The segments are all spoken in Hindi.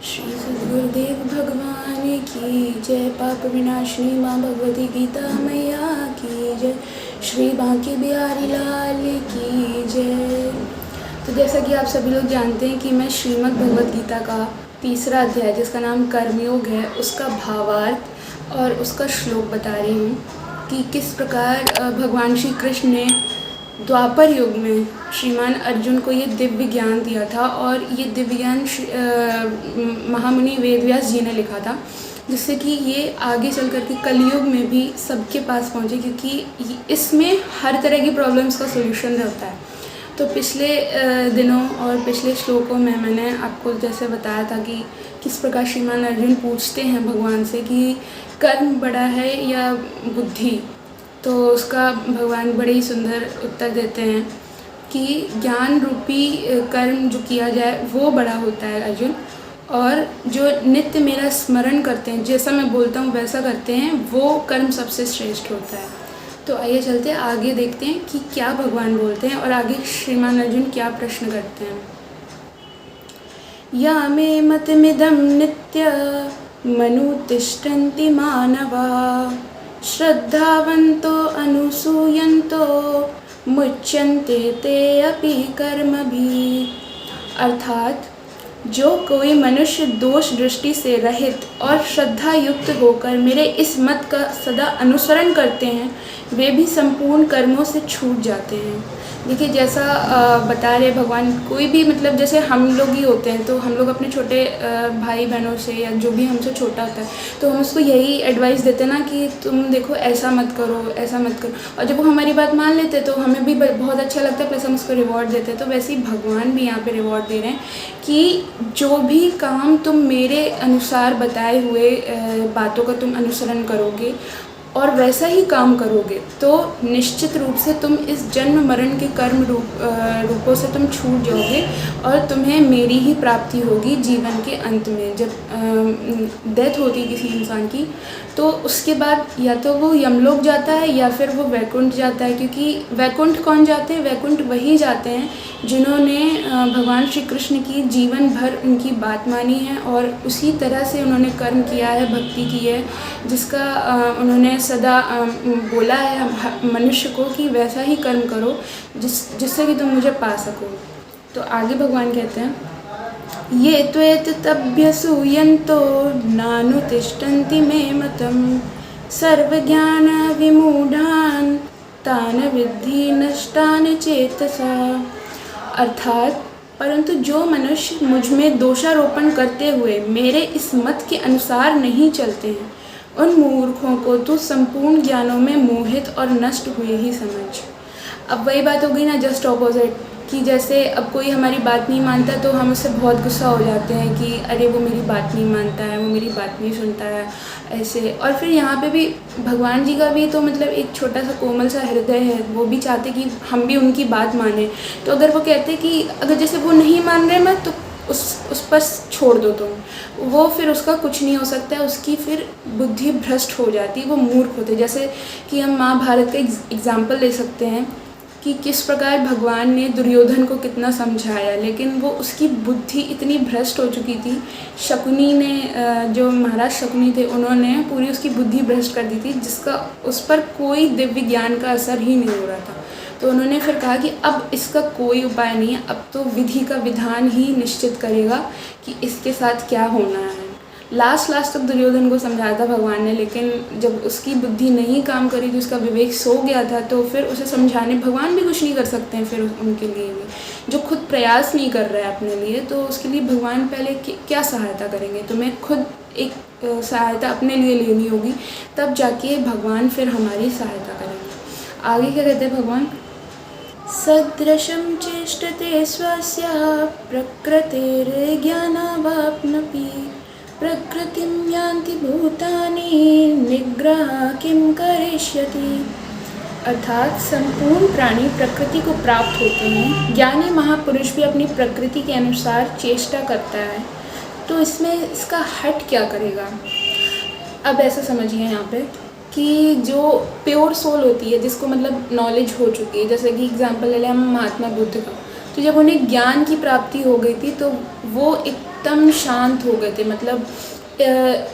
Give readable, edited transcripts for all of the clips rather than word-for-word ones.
श्री सद्गुरुदेव भगवान की जय। पाप विनाशिनी माँ भगवती गीता मैया की जय। श्री बांके बिहारी लाल की जय। तो जैसा कि आप सभी लोग जानते हैं कि मैं श्रीमद् भगवत गीता का तीसरा अध्याय जिसका नाम कर्मयोग है उसका भावार्थ और उसका श्लोक बता रही हूँ कि किस प्रकार भगवान श्री कृष्ण ने द्वापर युग में श्रीमान अर्जुन को ये दिव्य ज्ञान दिया था और ये दिव्य ज्ञान महामुनि वेदव्यास जी ने लिखा था, जिससे कि ये आगे चल कर के कलयुग में भी सबके पास पहुँचे, क्योंकि इसमें हर तरह की प्रॉब्लम्स का सोल्यूशन रहता है। तो पिछले दिनों और पिछले श्लोकों में मैंने आपको जैसे बताया था कि किस प्रकार श्रीमान अर्जुन पूछते हैं भगवान से कि कर्म बड़ा है या बुद्धि, तो उसका भगवान बड़े ही सुंदर उत्तर देते हैं कि ज्ञान रूपी कर्म जो किया जाए वो बड़ा होता है अर्जुन, और जो नित्य मेरा स्मरण करते हैं, जैसा मैं बोलता हूँ वैसा करते हैं, वो कर्म सबसे श्रेष्ठ होता है। तो आइए चलते हैं आगे, देखते हैं कि क्या भगवान बोलते हैं और आगे श्रीमान अर्जुन क्या प्रश्न करते हैं। या मे मतमिदं नित्य मनुतिष्ठन्ति मानवा श्रद्धावन्तो अनुसूयन्तो मुच्यन्ते ते अपि कर्मभिः। अर्थात जो कोई मनुष्य दोष दृष्टि से रहित और श्रद्धा युक्त होकर मेरे इस मत का सदा अनुसरण करते हैं, वे भी संपूर्ण कर्मों से छूट जाते हैं। देखिए, जैसा बता रहे भगवान, कोई भी मतलब जैसे हम लोग ही होते हैं, तो हम लोग अपने छोटे भाई बहनों से या जो भी हमसे छोटा होता है तो हम उसको यही एडवाइस देते हैं ना कि तुम देखो ऐसा मत करो, ऐसा मत करो, और जब वो हमारी बात मान लेते तो हमें भी बहुत अच्छा लगता है, प्लस हम उसको रिवॉर्ड देते हैं। तो वैसे ही भगवान भी यहाँ पे रिवॉर्ड दे रहे हैं कि जो भी काम तुम मेरे अनुसार बताए हुए बातों का तुम अनुसरण करोगे और वैसा ही काम करोगे तो निश्चित रूप से तुम इस जन्म मरण के कर्म रूपों से तुम छूट जाओगे और तुम्हें मेरी ही प्राप्ति होगी जीवन के अंत में। जब डेथ होती है किसी इंसान की तो उसके बाद या तो वो यमलोक जाता है या फिर वो वैकुंठ जाता है, क्योंकि वैकुंठ कौन जाते हैं? वैकुंठ वही जाते हैं जिन्होंने भगवान श्री कृष्ण की जीवन भर उनकी बात मानी है और उसी तरह से उन्होंने कर्म किया है, भक्ति की है, जिसका उन्होंने सदा बोला है मनुष्य को कि वैसा ही कर्म करो जिससे कि तुम मुझे पा सको। तो आगे भगवान कहते हैं, ये त्वेततभ्यसूयन्तो नानुतिष्ठन्ति मे मतम् सर्वज्ञान विमूढान् तान् विद्धि नष्टान् चेतसा। अर्थात परंतु जो मनुष्य मुझ में दोषारोपण करते हुए मेरे इस मत के अनुसार नहीं चलते हैं, उन मूर्खों को तो संपूर्ण ज्ञानों में मोहित और नष्ट हुए ही समझ। अब वही बात हो गई ना, जस्ट ऑपोजिट, कि जैसे अब कोई हमारी बात नहीं मानता तो हम उससे बहुत गुस्सा हो जाते हैं कि अरे वो मेरी बात नहीं मानता है, वो मेरी बात नहीं सुनता है, ऐसे। और फिर यहाँ पे भी भगवान जी का भी तो मतलब एक छोटा सा कोमल सा हृदय है, वो भी चाहते कि हम भी उनकी बात माने। तो अगर वो कहते कि अगर जैसे वो नहीं मान रहे मत तो उस पर छोड़ दो तुम, वो फिर उसका कुछ नहीं हो सकता है, उसकी फिर बुद्धि भ्रष्ट हो जाती है, वो मूर्ख होते। जैसे कि हम महाभारत का एग्जाम्पल ले सकते हैं कि किस प्रकार भगवान ने दुर्योधन को कितना समझाया, लेकिन वो उसकी बुद्धि इतनी भ्रष्ट हो चुकी थी। शकुनी ने, जो महाराज शकुनी थे, उन्होंने पूरी उसकी बुद्धि भ्रष्ट कर दी थी, जिसका उस पर कोई दिव्य ज्ञान का असर ही नहीं हो रहा था। तो उन्होंने फिर कहा कि अब इसका कोई उपाय नहीं है, अब तो विधि का विधान ही निश्चित करेगा कि इसके साथ क्या होना है। लास्ट तक दुर्योधन को समझाया था भगवान ने, लेकिन जब उसकी बुद्धि नहीं काम करी थी, उसका विवेक सो गया था, तो फिर उसे समझाने भगवान भी कुछ नहीं कर सकते हैं। फिर उनके लिए भी जो खुद प्रयास नहीं कर रहा है अपने लिए, तो उसके लिए भगवान पहले क्या सहायता करेंगे? तुम्हें खुद एक सहायता अपने लिए लेनी होगी, तब जाके भगवान फिर हमारी सहायता करेंगे। आगे क्या कहते हैं भगवान, सदृशं चेष्टते स्वस्य प्रकृतिर्ज्ञानावाप्नोति प्रकृतिं यान्ति भूतानि निग्रह किं करिष्यति। अर्थात संपूर्ण प्राणी प्रकृति को प्राप्त होते हैं, ज्ञानी महापुरुष भी अपनी प्रकृति के अनुसार चेष्टा करता है, तो इसमें इसका हट क्या करेगा? अब ऐसा समझिए यहाँ पे कि जो प्योर सोल होती है, जिसको मतलब नॉलेज हो चुकी है, जैसे कि एग्जांपल ले लें हम महात्मा बुद्ध का, तो जब उन्हें ज्ञान की प्राप्ति हो गई थी तो वो एक एकदम शांत हो गए थे। मतलब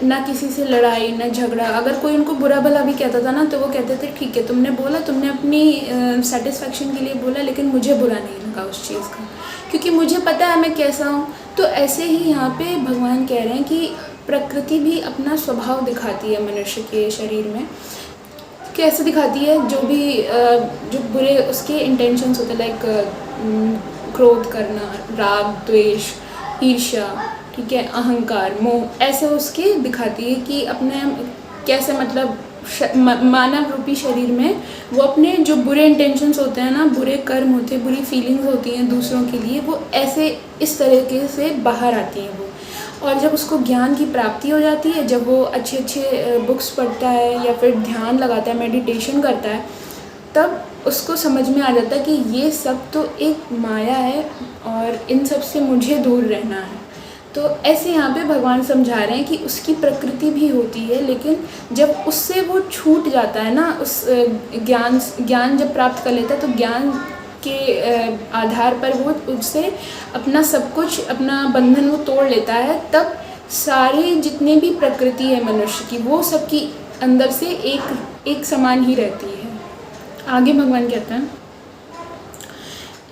ना किसी से लड़ाई ना झगड़ा। अगर कोई उनको बुरा भला भी कहता था ना तो वो कहते थे ठीक है, तुमने बोला, तुमने अपनी सेटिस्फेक्शन के लिए बोला, लेकिन मुझे बुरा नहीं लगा उस चीज़ का, क्योंकि मुझे पता है मैं कैसा हूँ। तो ऐसे ही यहाँ पे भगवान कह रहे हैं कि प्रकृति भी अपना स्वभाव दिखाती है मनुष्य के शरीर में। कैसे दिखाती है? जो भी जो बुरे उसके इंटेंशंस होते हैं, लाइक क्रोध करना, राग, द्वेष, ईर्ष्या, ठीक है, अहंकार, मोह, ऐसे उसके दिखाती है कि अपने कैसे मतलब मानव रूपी शरीर में वो अपने जो बुरे इंटेंशंस होते हैं ना, बुरे कर्म होते हैं, बुरी फीलिंग्स होती हैं दूसरों के लिए, वो ऐसे इस तरीके से बाहर आती हैं वो। और जब उसको ज्ञान की प्राप्ति हो जाती है, जब वो अच्छे अच्छे बुक्स पढ़ता है या फिर ध्यान लगाता है, मेडिटेशन करता है, तब उसको समझ में आ जाता है कि ये सब तो एक माया है और इन सब से मुझे दूर रहना है। तो ऐसे यहाँ पे भगवान समझा रहे हैं कि उसकी प्रकृति भी होती है, लेकिन जब उससे वो छूट जाता है ना, उस ज्ञान जब प्राप्त कर लेता है, तो ज्ञान के आधार पर वो उससे अपना सब कुछ, अपना बंधन वो तोड़ लेता है। तब सारे जितने भी प्रकृति है मनुष्य की, वो सबकी अंदर से एक समान ही रहती है। आगे भगवान कहते हैं,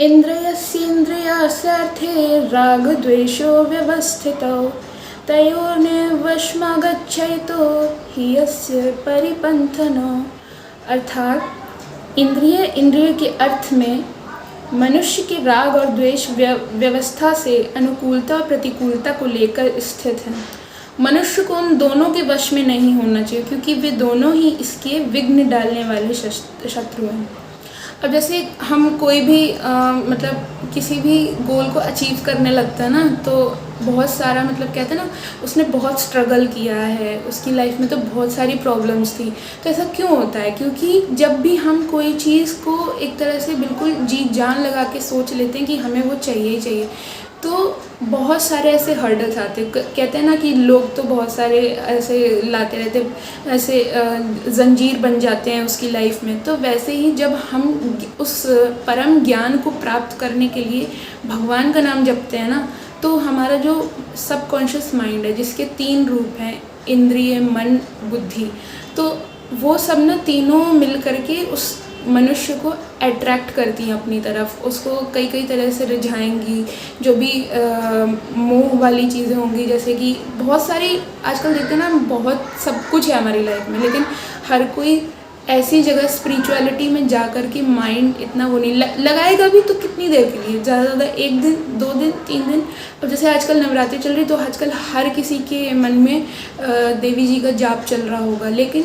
इंद्रियस्येन्द्रियार्थे राग द्वेषो व्यवस्थितौ तयोर्निवशमागच्छेतो हि यस्य परिपन्थनो। अर्थात इंद्रिय के अर्थ में मनुष्य के राग और द्वेष व्यवस्था से अनुकूलता और प्रतिकूलता को लेकर स्थित है। मनुष्य को उन दोनों के वश में नहीं होना चाहिए, क्योंकि वे दोनों ही इसके विघ्न डालने वाले शत्रु हैं। अब जैसे हम कोई भी मतलब किसी भी गोल को अचीव करने लगता है ना, तो बहुत सारा मतलब कहते हैं ना, उसने बहुत स्ट्रगल किया है, उसकी लाइफ में तो बहुत सारी प्रॉब्लम्स थी। तो ऐसा क्यों होता है? क्योंकि जब भी हम कोई चीज़ को एक तरह से बिल्कुल जी जान लगा के सोच लेते हैं कि हमें वो चाहिए ही चाहिए, तो बहुत सारे ऐसे हर्डल्स आते हैं। कहते हैं ना कि लोग तो बहुत सारे ऐसे लाते रहते, ऐसे जंजीर बन जाते हैं उसकी लाइफ में। तो वैसे ही जब हम उस परम ज्ञान को प्राप्त करने के लिए भगवान का नाम जपते हैं ना, तो हमारा जो सबकॉन्शियस माइंड है, जिसके 3 रूप हैं, इंद्रिय, मन, बुद्धि, तो वो सब ना तीनों मिल करके उस मनुष्य को अट्रैक्ट करती हैं अपनी तरफ, उसको कई कई तरह से रिझाएंगी। जो भी मोह वाली चीज़ें होंगी, जैसे कि बहुत सारी आजकल देखते हैं ना, बहुत सब कुछ है हमारी लाइफ में, लेकिन हर कोई ऐसी जगह स्पिरिचुअलिटी में जा कर के माइंड इतना वो नहीं लगाएगा भी, तो कितनी देर के लिए, ज़्यादा से ज़्यादा 1 दिन, 2 दिन, 3 दिन। अब जैसे आजकल नवरात्रि चल रही, तो आजकल हर किसी के मन में देवी जी का जाप चल रहा होगा, लेकिन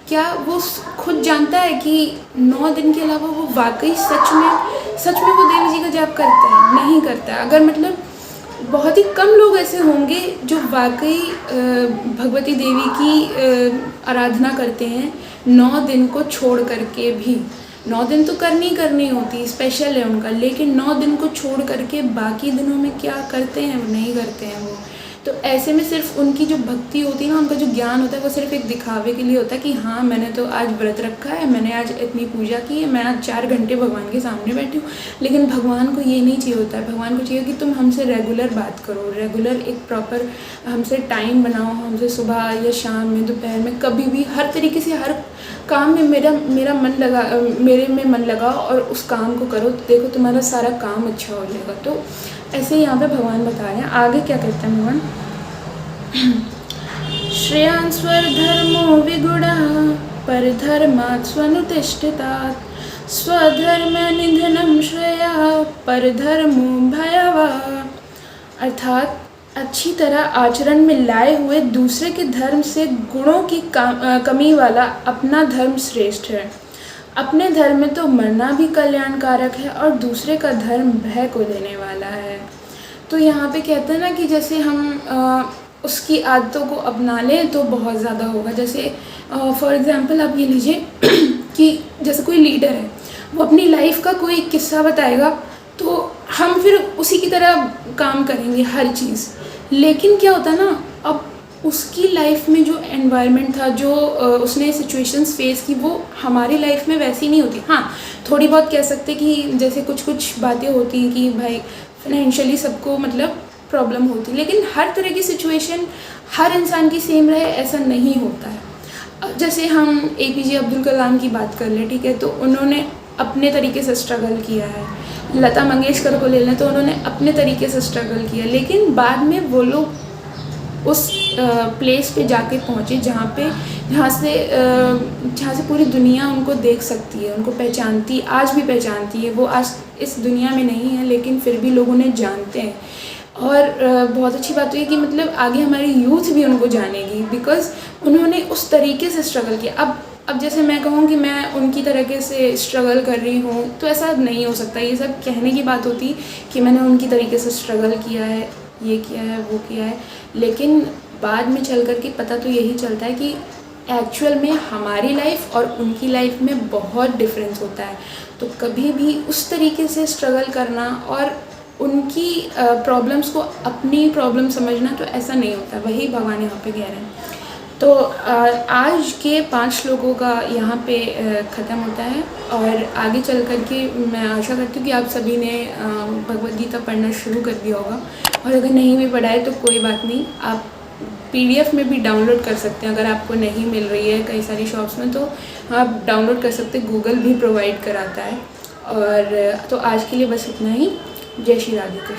क्या वो खुद जानता है कि 9 दिन के अलावा वो वाकई सच में वो देवी जी का जाप करता है? नहीं करता है। अगर मतलब बहुत ही कम लोग ऐसे होंगे जो वाकई भगवती देवी की आराधना करते हैं 9 दिन को छोड़ करके भी। 9 दिन तो करनी होती, स्पेशल है उनका, लेकिन 9 दिन को छोड़ करके बाकी दिनों में क्या करते हैं? वो नहीं करते हैं वो। तो ऐसे में सिर्फ उनकी जो भक्ति होती है ना, उनका जो ज्ञान होता है, वो सिर्फ एक दिखावे के लिए होता है कि हाँ, मैंने तो आज व्रत रखा है, मैंने आज इतनी पूजा की है, मैं आज 4 घंटे भगवान के सामने बैठी हूँ। लेकिन भगवान को ये नहीं चाहिए होता है। भगवान को चाहिए कि तुम हमसे रेगुलर बात करो, रेगुलर एक प्रॉपर हमसे टाइम बनाओ, हमसे सुबह या शाम में, दोपहर में, कभी भी, हर तरीके से, हर काम में मेरे में मन लगाओ और उस काम को करो, तो देखो तुम्हारा सारा काम अच्छा हो जाएगा। तो ऐसे यहाँ पे भगवान बता रहे हैं। आगे क्या कहते हैं भगवान? श्रेयान् स्वधर्मो विगुणः परधर्मात् स्वनुतिष्ठितात् स्वधर्मनिधनं श्रेयः परधर्मो भयावह। अर्थात अच्छी तरह आचरण में लाए हुए दूसरे के धर्म से गुणों की कमी वाला अपना धर्म श्रेष्ठ है। अपने धर्म में तो मरना भी कल्याणकारक है और दूसरे का धर्म भय को देने वाला है। तो यहाँ पे कहते हैं ना कि जैसे हम उसकी आदतों को अपना लें तो बहुत ज़्यादा होगा। जैसे फॉर एग्ज़ाम्पल आप ये लीजिए कि जैसे कोई लीडर है, वो अपनी लाइफ का कोई किस्सा बताएगा, तो हम फिर उसी की तरह काम करेंगे हर चीज़। लेकिन क्या होता है ना, अब उसकी लाइफ में जो एनवायरनमेंट था, जो उसने सिचुएशंस फेस की, वो हमारी लाइफ में वैसी नहीं होती। हाँ, थोड़ी बहुत कह सकते कि जैसे कुछ बातें होती हैं कि भाई फाइनेंशियली सबको मतलब प्रॉब्लम होती, लेकिन हर तरह की सिचुएशन हर इंसान की सेम रहे ऐसा नहीं होता है। अब जैसे हम APJ अब्दुल कलाम की बात कर लें, ठीक है, तो उन्होंने अपने तरीके से स्ट्रगल किया है। लता मंगेशकर को ले लें तो उन्होंने अपने तरीके से स्ट्रगल किया, लेकिन बाद में वो लोग उस प्लेस पे जाके पहुँचे जहाँ से पूरी दुनिया उनको देख सकती है, उनको पहचानती, आज भी पहचानती है। वो आज इस दुनिया में नहीं है, लेकिन फिर भी लोग उन्हें जानते हैं। और बहुत अच्छी बात है कि मतलब आगे हमारी यूथ भी उनको जानेगी, बिकॉज़ उन्होंने उस तरीके से स्ट्रगल किया। अब जैसे मैं कहूँ कि मैं उनकी तरीके से स्ट्रगल कर रही हूँ, तो ऐसा नहीं हो सकता। ये सब कहने की बात होती कि मैंने उनकी तरीके से स्ट्रगल किया है, ये किया है, वो किया है, लेकिन बाद में चल कर के पता तो यही चलता है कि एक्चुअल में हमारी लाइफ और उनकी लाइफ में बहुत डिफरेंस होता है। तो कभी भी उस तरीके से स्ट्रगल करना और उनकी प्रॉब्लम्स को अपनी प्रॉब्लम समझना, तो ऐसा नहीं होता। वही भगवान यहाँ पे कह रहे हैं। तो आज के 5 लोगों का यहाँ पे ख़त्म होता है, और आगे चल कर के मैं आशा करती हूँ कि आप सभी ने भगवद गीता पढ़ना शुरू कर दिया होगा, और अगर नहीं भी पढ़ा है तो कोई बात नहीं, आप PDF में भी डाउनलोड कर सकते हैं। अगर आपको नहीं मिल रही है कई सारी शॉप्स में तो आप डाउनलोड कर सकते हैं, गूगल भी प्रोवाइड कराता है। और तो आज के लिए बस इतना ही। जय श्री राधे कृष्ण।